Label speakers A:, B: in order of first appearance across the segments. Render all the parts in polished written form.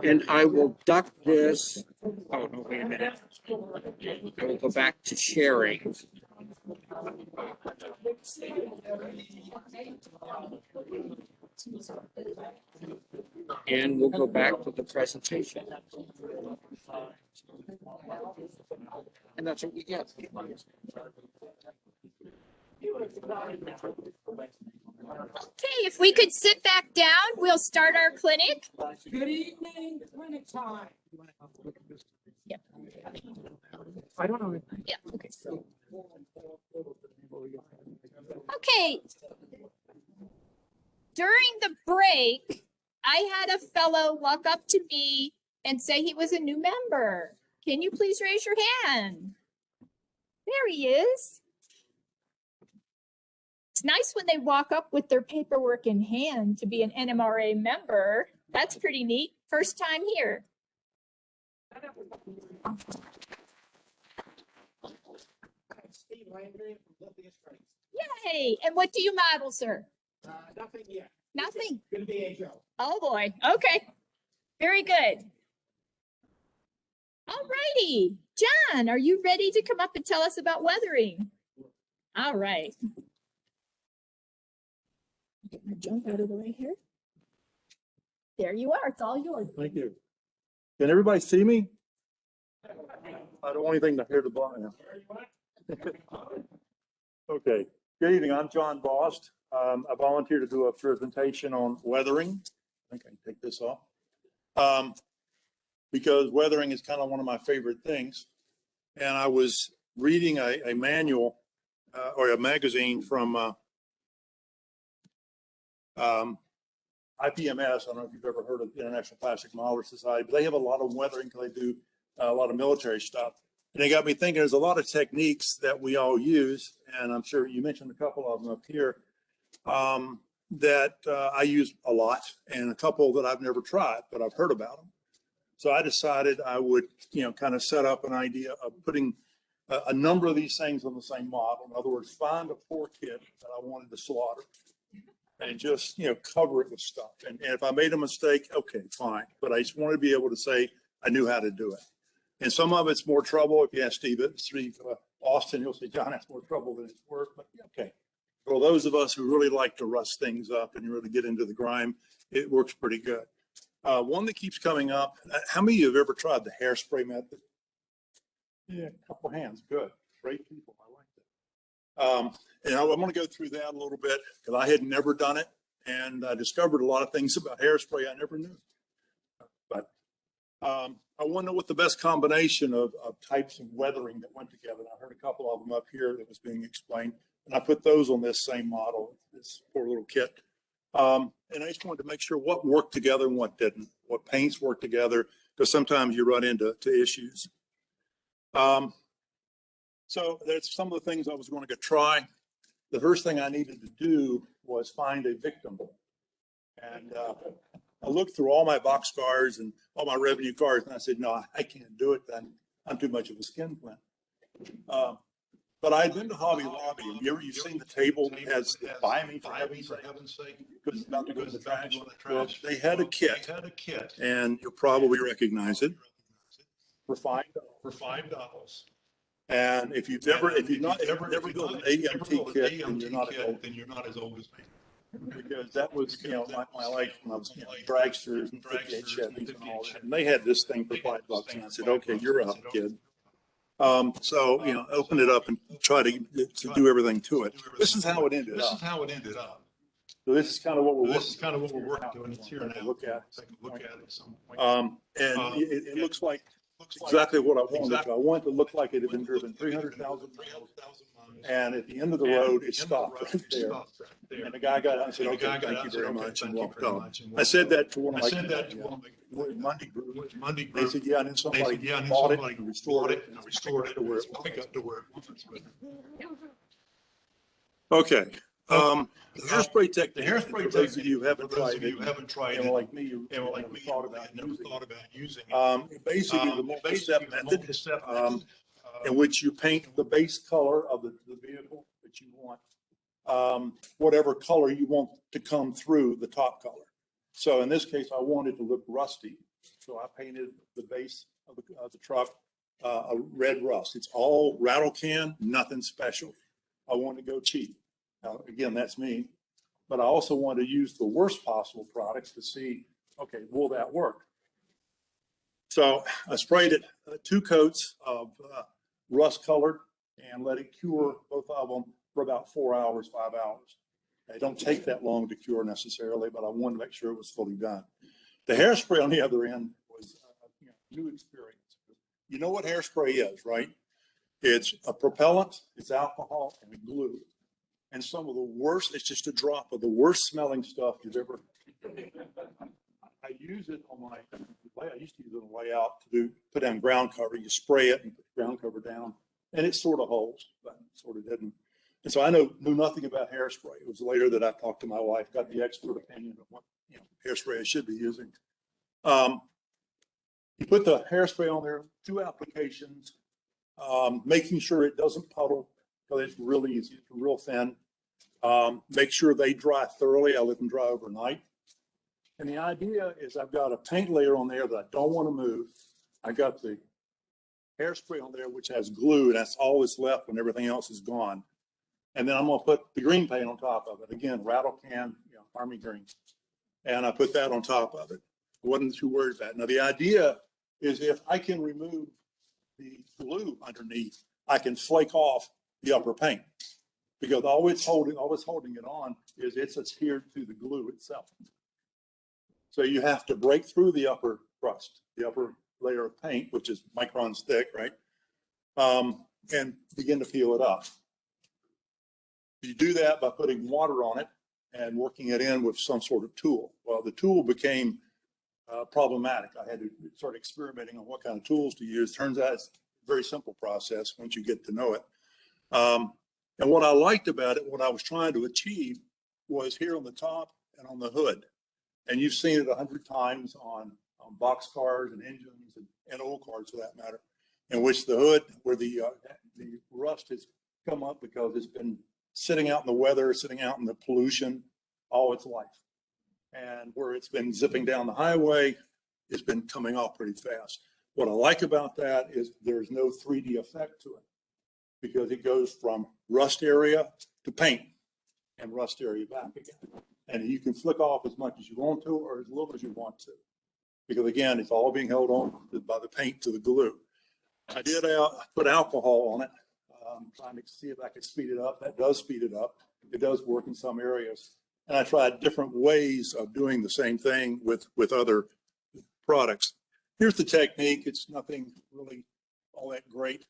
A: And I will duck this. Oh, no, wait a minute. I will go back to sharing. And we'll go back to the presentation. And that's what we get.
B: Okay, if we could sit back down, we'll start our clinic.
C: Good evening, clinic time.
B: Yeah.
A: I don't know.
B: Yeah. Okay. Okay. During the break, I had a fellow walk up to me and say he was a new member. Can you please raise your hand? There he is. It's nice when they walk up with their paperwork in hand to be an NMRA member. That's pretty neat. First time here.
C: Steve Landry from Lithius Springs.
B: Yay! And what do you model, sir?
C: Nothing yet.
B: Nothing.
C: Gonna be HO.
B: Oh boy. Okay. Very good. All righty. John, are you ready to come up and tell us about weathering? All right. Get my junk out of the way here. There you are. It's all yours.
D: Thank you. Can everybody see me? I don't want anything to hear the button. Okay. Good evening. I'm John Bost. I volunteered to do a presentation on weathering. I think I can take this off. Because weathering is kind of one of my favorite things. And I was reading a manual or a magazine from IPMS. I don't know if you've ever heard of the International Plastic Modeler Society, but they have a lot of weathering because they do a lot of military stuff. And it got me thinking, there's a lot of techniques that we all use, and I'm sure you mentioned a couple of them up here, that I use a lot, and a couple that I've never tried, but I've heard about them. So I decided I would, kind of set up an idea of putting a number of these things on the same model. In other words, find a poor kid that I wanted to slaughter and just, cover it with stuff. And if I made a mistake, okay, fine. But I just wanted to be able to say I knew how to do it. And some of it's more trouble. If you ask Steve Austin, he'll say, John, that's more trouble than it's worth. But okay. For those of us who really like to rust things up and really get into the grime, it works pretty good. One that keeps coming up, how many of you have ever tried the hairspray method? Yeah, a couple hands, good. Great people, I like that. And I'm going to go through that a little bit because I had never done it. And I discovered a lot of things about hairspray I never knew. But I want to know what the best combination of types of weathering that went together. And I heard a couple of them up here that was being explained. And I put those on this same model, this poor little kit. And I just wanted to make sure what worked together and what didn't, what paints worked together, because sometimes you run into issues. So that's some of the things I was going to try. The first thing I needed to do was find a victim. And I looked through all my box cars and all my revenue cars, and I said, no, I can't do it. I'm too much of a skin flint. But I'd been to Hobby Lobby, and you've seen the table that has the buy me for heaven's sake, because it's about to go to the trash. Well, they had a kit, and you'll probably recognize it, for $5. And if you've never built an AMT kit, then you're not as old as me. Because that was, my life when I was, dragsters and 58 Chevys and all that. And they had this thing for $5, and I said, okay, you're up, kid. So, open it up and try to do everything to it. This is how it ended up. So this is kind of what we're working on here now. Look at it. And it looks like exactly what I wanted. I want it to look like it had been driven 300,000 miles. And at the end of the road, it stopped right there. And the guy got out and said, okay, thank you very much, and walked off. I said that to one of my Monday group. They said, yeah, and then somebody bought it and restored it to where it was. Okay. The hairspray technique, for those of you who haven't tried it, and like me, you never thought about using it. Basically, the multi-step method, in which you paint the base color of the vehicle that you want, whatever color you want to come through the top color. So in this case, I wanted to look rusty. So I painted the base of the truck a red rust. It's all rattle can, nothing special. I wanted to go cheap. Now, again, that's me. But I also want to use the worst possible products to see, okay, will that work? So I sprayed it 2 coats of rust colored and let it cure both of them for about 4 hours, 5 hours. They don't take that long to cure necessarily, but I wanted to make sure it was fully done. The hairspray on the other end was a new experience. You know what hairspray is, right? It's a propellant, it's alcohol, and glue. And some of the worst, it's just a drop of the worst smelling stuff you've ever. I use it on my layout. I used to use it on layout to put down ground cover. You spray it and put the ground cover down, and it sort of holds, but it sort of didn't. And so I knew nothing about hairspray. It was later that I talked to my wife, got the expert opinion of what hairspray I should be using. You put the hairspray on there, 2 applications, making sure it doesn't puddle, because it's really easy, it's real thin. Make sure they dry thoroughly. I let them dry overnight. And the idea is I've got a paint layer on there that I don't want to move. I got the hairspray on there, which has glue, and that's all that's left when everything else is gone. And then I'm going to put the green paint on top of it. Again, rattle can, Army green. And I put that on top of it. I wasn't too worried about it. Now, the idea is if I can remove the glue underneath, I can flake off the upper paint, because all it's holding it on is it's adhered to the glue itself. So you have to break through the upper crust, the upper layer of paint, which is microns thick, right? And begin to peel it up. You do that by putting water on it and working it in with some sort of tool. Well, the tool became problematic. I had to start experimenting on what kind of tools to use. Turns out it's a very simple process once you get to know it. And what I liked about it, what I was trying to achieve, was here on the top and on the hood. And you've seen it 100 times on box cars and engines and old cars for that matter, in which the hood, where the rust has come up because it's been sitting out in the weather, sitting out in the pollution all its life. And where it's been zipping down the highway, it's been coming off pretty fast. What I like about that is there's no 3D effect to it, because it goes from rust area to paint and rust area back again. And you can flick off as much as you want to or as little as you want to, because again, it's all being held on by the paint to the glue. I did put alcohol on it, trying to see if I could speed it up. That does speed it up. It does work in some areas. And I tried different ways of doing the same thing with other products. Here's the technique. It's nothing really all that great.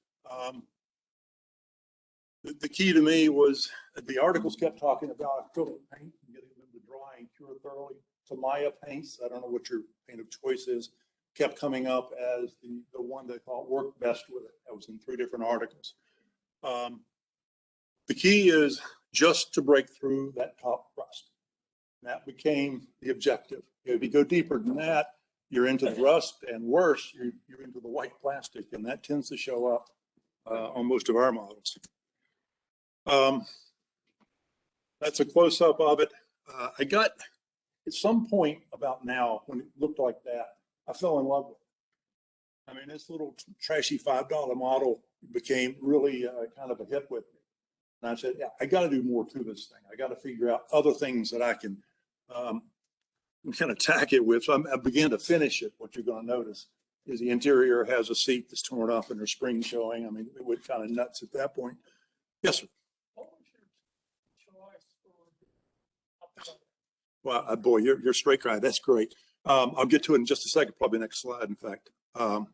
D: The key to me was the articles kept talking about acrylic paint and getting them to dry and cure thoroughly. Tamiya paints, I don't know what your paint of choice is, kept coming up as the one they thought worked best with it. That was in 3 different articles. The key is just to break through that top crust. That became the objective. If you go deeper than that, you're into the rust, and worse, you're into the white plastic, and that tends to show up on most of our models. That's a close-up of it. I got, at some point about now, when it looked like that, I fell in love with it. I mean, this little trashy $5 model became really kind of a hit with me. And I said, yeah, I got to do more to this thing. I got to figure out other things that I can kind of tack it with. So I began to finish it. What you're going to notice is the interior has a seat that's torn up and there's springs showing. I mean, it was kind of nuts at that point. Yes, sir. Well, boy, you're straight guy. That's great. I'll get to it in just a second, probably next slide, in fact. Do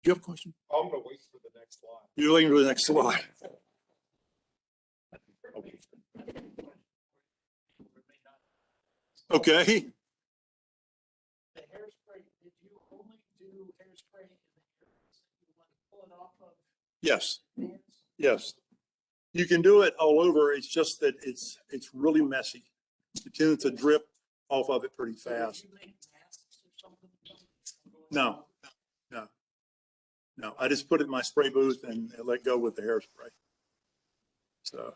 D: you have a question?
C: I'm going to wait for the next slide.
D: You're waiting for the next slide. Okay.
C: The hairspray, did you only do hairspray in the areas that you want to pull it off of?
D: Yes.
C: Hands?
D: Yes. You can do it all over. It's just that it's really messy. It tends to drip off of it pretty fast.
C: Did you make masks or something?
D: No. I just put it in my spray booth and let go with the hairspray. So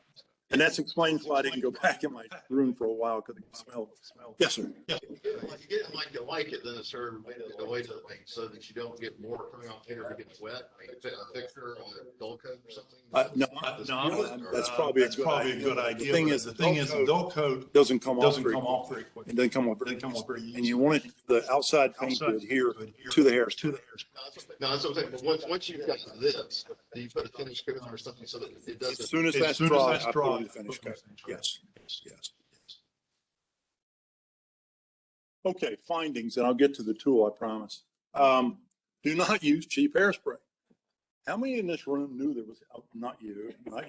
D: And that's explains why I didn't go back in my room for a while because it smelled. Yes, sir.
E: You get it like you like it, then a certain way to like, so that you don't get more coming off here if it gets wet, like a fixture or a dull coat or something.
D: That's probably a good idea. The thing is, the dull coat doesn't come off very quick. It doesn't come off very easy. And you want it, the outside paint to adhere to the hairs.
E: No, that's what I'm saying, but once you've got this, do you put a finish coat on or something so that it doesn't?
D: As soon as that's dry, I put in the finish coat. Yes. Okay, findings, and I'll get to the tool, I promise. Do not use cheap hairspray. How many in this room knew there was, oh, not you. How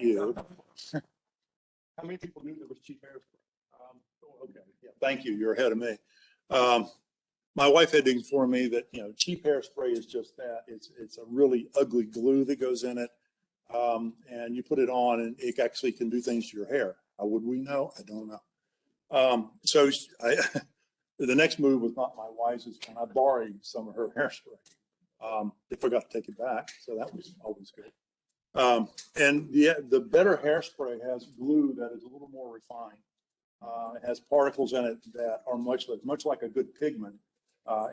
D: many people knew there was cheap hairspray? Okay, yeah, thank you, you're ahead of me. My wife had to inform me that, you know, cheap hairspray is just that. It's a really ugly glue that goes in it. And you put it on and it actually can do things to your hair. How would we know? I don't know. So the next move was not my wisest, and I borrowed some of her hairspray. They forgot to take it back, so that was always good. And the better hairspray has glue that is a little more refined. It has particles in it that are much like a good pigment.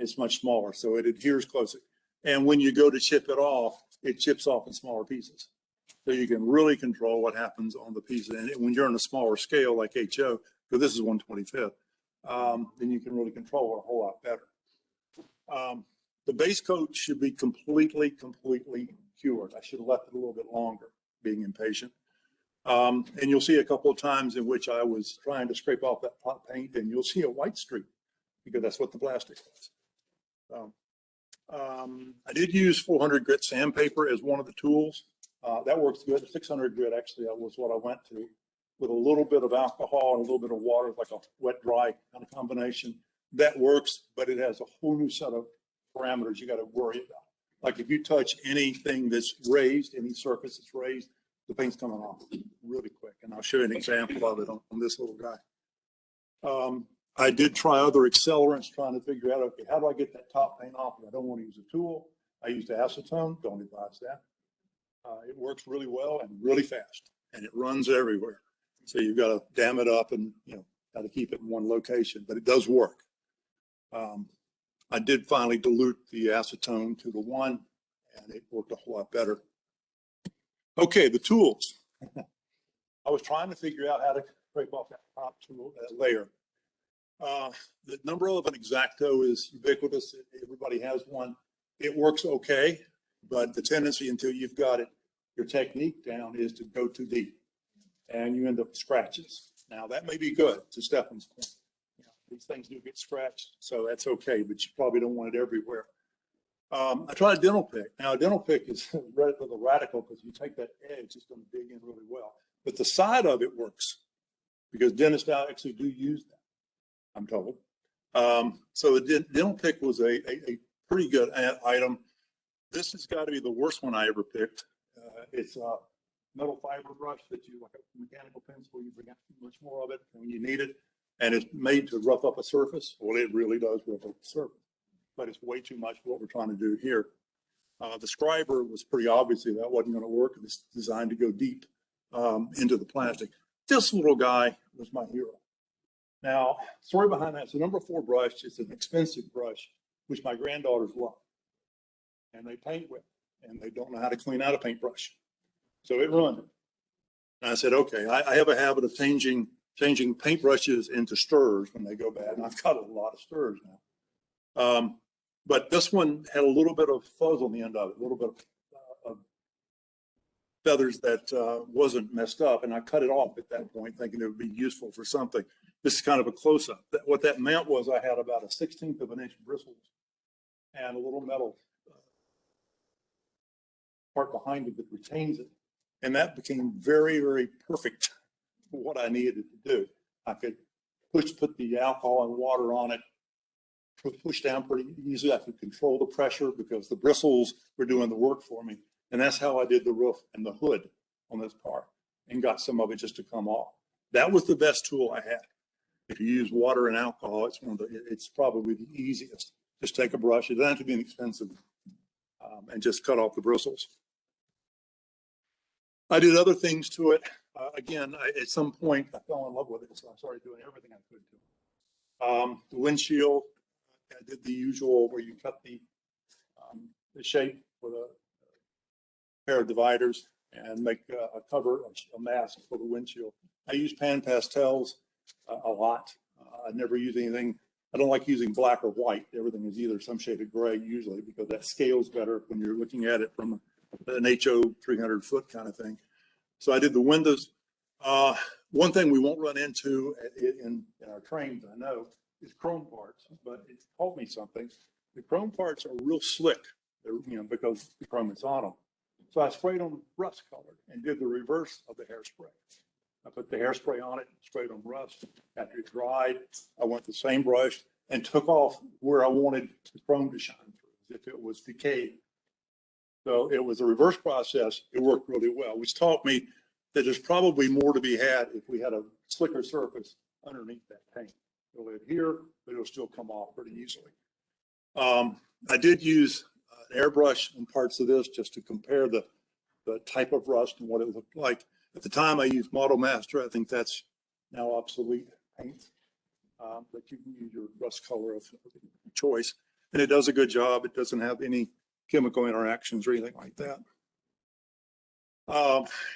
D: It's much smaller, so it adheres closer. And when you go to chip it off, it chips off in smaller pieces. So you can really control what happens on the pieces. And when you're on a smaller scale like HO, because this is 1/25th, then you can really control it a whole lot better. The base coat should be completely cured. I should have left it a little bit longer, being impatient. And you'll see a couple of times in which I was trying to scrape off that pot paint, and you'll see a white streak because that's what the plastic was. I did use 400 grit sandpaper as one of the tools. That works good. 600 grit actually was what I went to, with a little bit of alcohol and a little bit of water, like a wet dry kind of combination. That works, but it has a whole new set of parameters you got to worry about. Like if you touch anything that's raised, any surface that's raised, the paint's coming off really quick. And I'll show you an example of it on this little guy. I did try other accelerants trying to figure out, okay, how do I get that top paint off? I don't want to use a tool. I used acetone, don't advise that. It works really well and really fast, and it runs everywhere. So you've got to dam it up and, you know, got to keep it in one location, but it does work. I did finally dilute the acetone to the 1, and it worked a whole lot better. Okay, the tools. I was trying to figure out how to scrape off that top tool, that layer. The number 11 X-Acto is ubiquitous. Everybody has one. It works okay, but the tendency until you've got it, your technique down, is to go too deep, and you end up with scratches. Now that may be good, to Stefan's point. You know, these things do get scratched, so that's okay, but you probably don't want it everywhere. I tried a dental pick. Now a dental pick is a little radical because you take that edge, it's going to dig in really well. But the side of it works because dentists actually do use that, I'm told. So the dental pick was a pretty good item. This has got to be the worst one I ever picked. It's a metal fiber brush that you, like a mechanical pencil, you bring out much more of it when you need it. And it's made to rough up a surface. Well, it really does rough up the surface, but it's way too much for what we're trying to do here. The scriber was pretty obviously that wasn't going to work. It was designed to go deep into the plastic. This little guy was my hero. Now, story behind that. So number 4 brush is an expensive brush, which my granddaughters love. And they paint with, and they don't know how to clean out a paintbrush. So it ruined it. And I said, okay, I have a habit of changing paintbrushes into stirrers when they go bad. And I've got a lot of stirrers now. But this one had a little bit of fuzz on the end of it, a little bit of feathers that wasn't messed up. And I cut it off at that point, thinking it would be useful for something. This is kind of a close-up. What that meant was I had about a 1/16 of an inch bristles and a little metal part behind it that retains it. And that became very, very perfect for what I needed to do. I could put the alcohol and water on it, push down pretty easily. I could control the pressure because the bristles were doing the work for me. And that's how I did the roof and the hood on this car and got some of it just to come off. That was the best tool I had. If you use water and alcohol, it's probably the easiest. Just take a brush. It doesn't have to be inexpensive, and just cut off the bristles. I did other things to it. Again, at some point, I fell in love with it, so I started doing everything I could to. The windshield, I did the usual where you cut the shape with a pair of dividers and make a cover, a mask for the windshield. I use pan pastels a lot. I never use anything. I don't like using black or white. Everything is either some shade of gray usually because that scales better when you're looking at it from an HO 300 foot kind of thing. So I did the windows. One thing we won't run into in our trains, I know, is chrome parts, but it taught me something. The chrome parts are real slick, because the chrome is on them. So I sprayed them rust colored and did the reverse of the hairspray. I put the hairspray on it, sprayed them rust. After it dried, I went the same brush and took off where I wanted the chrome to shine through, as if it was decayed. So it was a reverse process. It worked really well, which taught me that there's probably more to be had if we had a slicker surface underneath that paint. It'll adhere, but it'll still come off pretty easily. I did use an airbrush in parts of this just to compare the type of rust and what it looked like. At the time I used Model Master. I think that's now obsolete paint, but you can use your rust color of choice. And it does a good job. It doesn't have any chemical interactions or anything like that.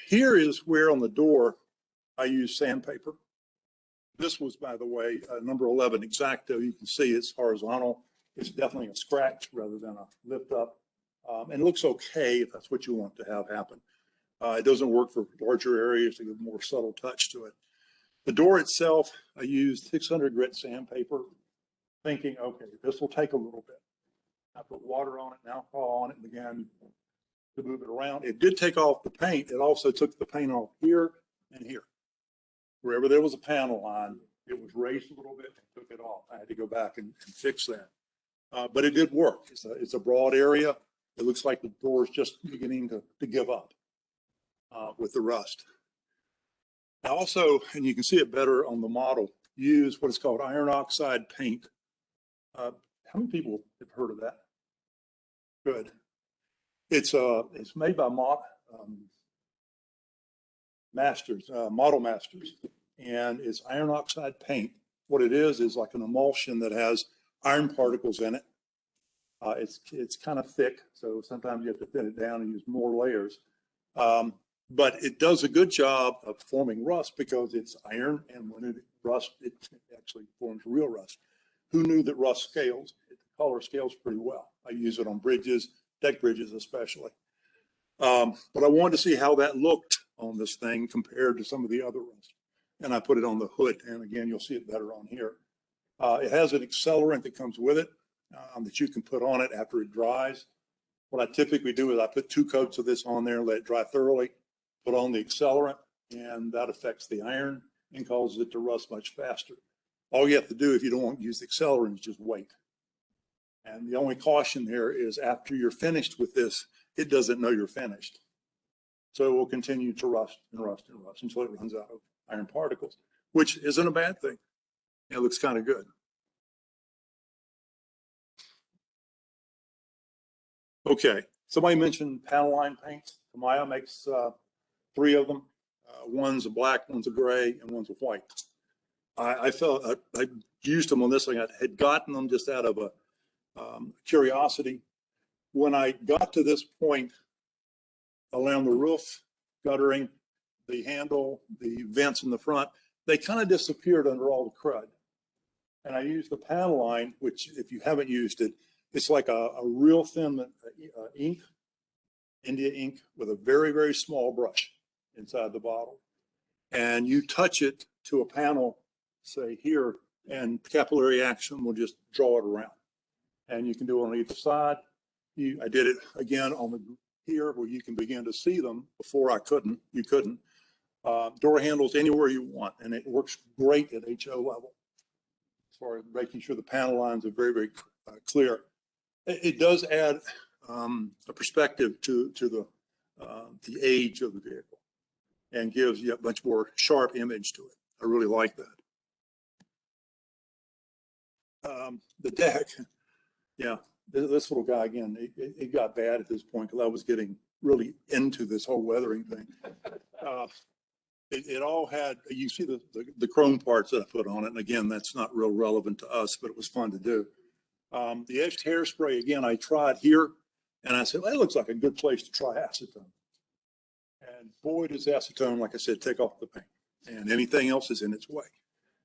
D: Here is where on the door I use sandpaper. This was, by the way, number 11 Exacto. You can see it's horizontal. It's definitely a scratch rather than a lift up. And it looks okay if that's what you want to have happen. It doesn't work for larger areas to give a more subtle touch to it. The door itself, I used 600 grit sandpaper, thinking, okay, this will take a little bit. I put water on it and alcohol on it and began to move it around. It did take off the paint. It also took the paint off here and here. Wherever there was a panel line, it was raised a little bit and took it off. I had to go back and fix that. But it did work. It's a broad area. It looks like the door is just beginning to give up with the rust. I also, and you can see it better on the model, use what is called iron oxide paint. How many people have heard of that? Good. It's made by Model Masters, and it's iron oxide paint. What it is like an emulsion that has iron particles in it. It's kind of thick, so sometimes you have to thin it down and use more layers. But it does a good job of forming rust because it's iron, and when it rusts, it actually forms real rust. Who knew that rust scales? The color scales pretty well. I use it on bridges, deck bridges especially. But I wanted to see how that looked on this thing compared to some of the other rust. And I put it on the hood, and again, you'll see it better on here. It has an accelerant that comes with it that you can put on it after it dries. What I typically do is I put 2 coats of this on there, let it dry thoroughly, put on the accelerant, and that affects the iron and causes it to rust much faster. All you have to do if you don't want to use the accelerant is just wait. And the only caution there is after you're finished with this, it doesn't know you're finished. So it will continue to rust and rust and rust until it runs out of iron particles, which isn't a bad thing. It looks kind of good. Okay, somebody mentioned panel line paints. Tamiya makes 3 of them. One's a black, one's a gray, and one's a white. I felt I used them on this thing. I had gotten them just out of a curiosity. When I got to this point around the roof, guttering, the handle, the vents in the front, they kind of disappeared under all the crud. And I used the panel line, which if you haven't used it, it's like a real thin ink, India ink, with a very, very small brush inside the bottle. And you touch it to a panel, say here, and capillary action will just draw it around. And you can do it on either side. I did it again on the here where you can begin to see them. Before you couldn't. Door handles anywhere you want, and it works great at HO level as far as making sure the panel lines are very, very clear. It does add a perspective to the age of the vehicle and gives you a much more sharp image to it. I really like that. The deck, yeah, this little guy again, it got bad at this point because I was getting really into this whole weathering thing. it all had, you see the chrome parts that I put on it. And again, that's not real relevant to us, but it was fun to do. The etched hairspray, again, I tried here and I said, well, that looks like a good place to try acetone. And boy, does acetone, like I said, take off the paint, and anything else is in its way.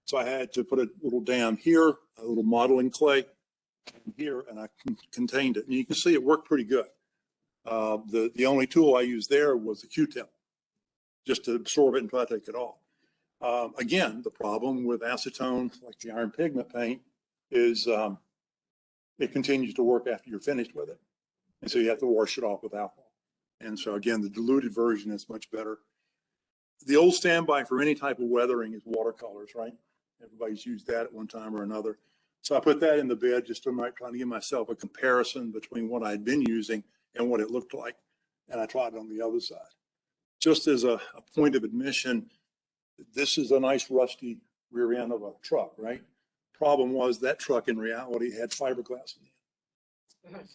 D: So I had to put a little down here, a little modeling clay here, and I contained it. And you can see it worked pretty good. The only tool I used there was the Q-tip, just to absorb it until I take it off. Again, the problem with acetone, like the iron pigment paint, is it continues to work after you're finished with it. And so you have to wash it off with alcohol. And so again, the diluted version is much better. The old standby for any type of weathering is watercolors, right? Everybody's used that at one time or another. So I put that in the bed just to trying to give myself a comparison between what I'd been using and what it looked like. And I tried it on the other side. Just as a point of admission, this is a nice rusty rear end of a truck, right? Problem was that truck in reality had fiberglass in it.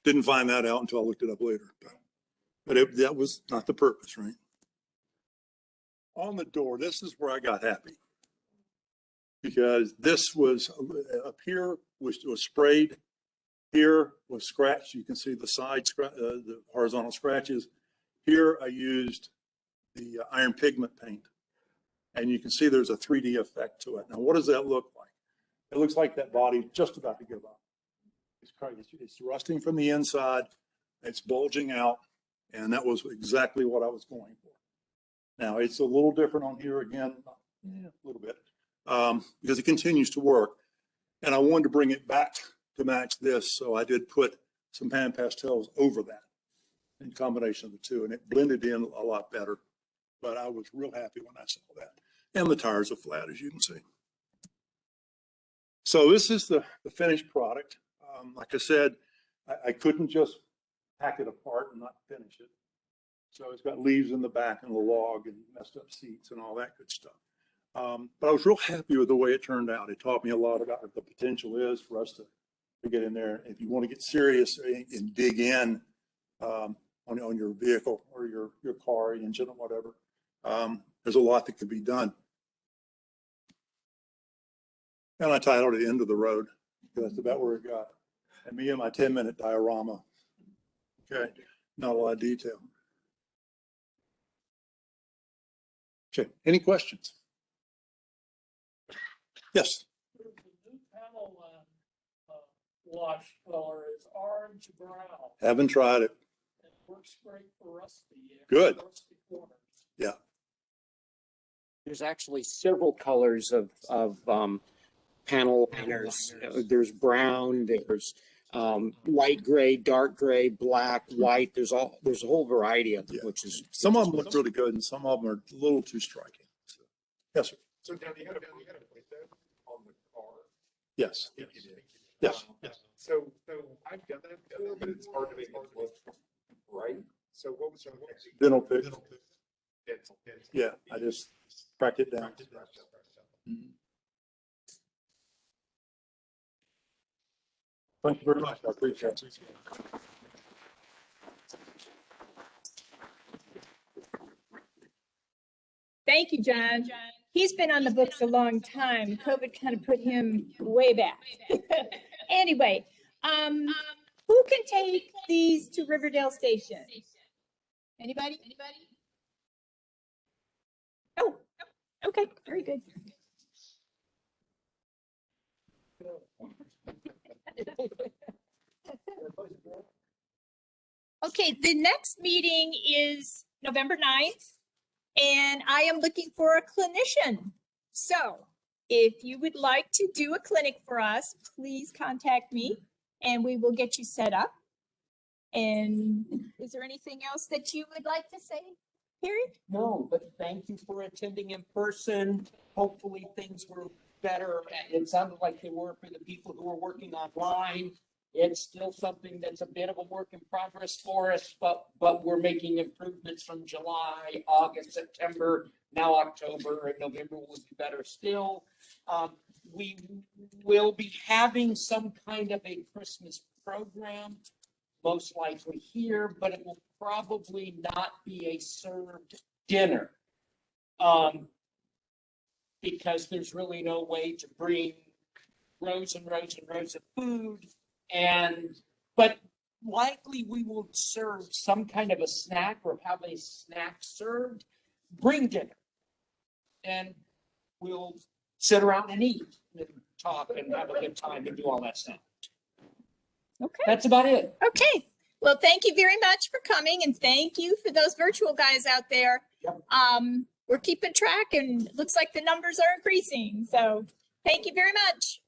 D: Didn't find that out until I looked it up later. But that was not the purpose, right? On the door, this is where I got happy. Because this was, up here was sprayed. Here was scratched. You can see the side, the horizontal scratches. Here I used the iron pigment paint. And you can see there's a 3D effect to it. Now, what does that look like? It looks like that body just about to give up. It's rusting from the inside. It's bulging out. And that was exactly what I was going for. Now, it's a little different on here again, a little bit, because it continues to work. And I wanted to bring it back to match this. So I did put some pan pastels over that in combination of the two. And it blended in a lot better. But I was real happy when I saw that. And the tires are flat, as you can see. So this is the finished product. Like I said, I couldn't just pack it apart and not finish it. So it's got leaves in the back and the log and messed up seats and all that good stuff. But I was real happy with the way it turned out. It taught me a lot about what the potential is for us to get in there. If you want to get serious and dig in on your vehicle or your car, engine or whatever, there's a lot that could be done. And I titled it End of the Road, because that's about where it got. And me and my 10-minute diorama. Okay, not a lot of detail. Okay, any questions? Yes.
C: The new panel wash color is orange brown.
D: Haven't tried it.
C: It works great for rusty.
D: Good.
C: Rusty corners.
D: Yeah.
A: There's actually several colors of panel liners. There's brown, there's light gray, dark gray, black, white. There's a whole variety of them,
D: Yeah.
A: which is
D: Some of them look really good and some of them are a little too striking. So, yes, sir.
E: So now you had a point there on the car.
D: Yes.
E: If you did.
D: Yes.
E: So I've done that before, but it's hard to make it look right. So what was your
D: Dental pick.
E: Dental.
D: Yeah, I just cracked it down. Mhm. Thank you very much. I appreciate it.
B: Thank you, John. He's been on the books a long time. COVID kind of put him way back. Anyway, who can take these to Riverdale Station? Anybody? Oh, okay, very good. Okay, the next meeting is November 9th, and I am looking for a clinician. So if you would like to do a clinic for us, please contact me and we will get you set up. And is there anything else that you would like to say, Harry?
F: No, but thank you for attending in person. Hopefully things were better. It sounded like they were for the people who were working online. It's still something that's a bit of a work in progress for us, but we're making improvements from July, August, September, now October, and November will be better still. We will be having some kind of a Christmas program, most likely here, but it will probably not be a served dinner. Because there's really no way to bring rows and rows and rows of food. But likely we will serve some kind of a snack or have a snack served. Bring dinner. And we'll sit around and eat and talk and have a good time and do all that stuff.
B: Okay.
F: That's about it.
B: Okay. Well, thank you very much for coming, and thank you for those virtual guys out there.
F: Yep.
B: We're keeping track, and it looks like the numbers are increasing. So thank you very much.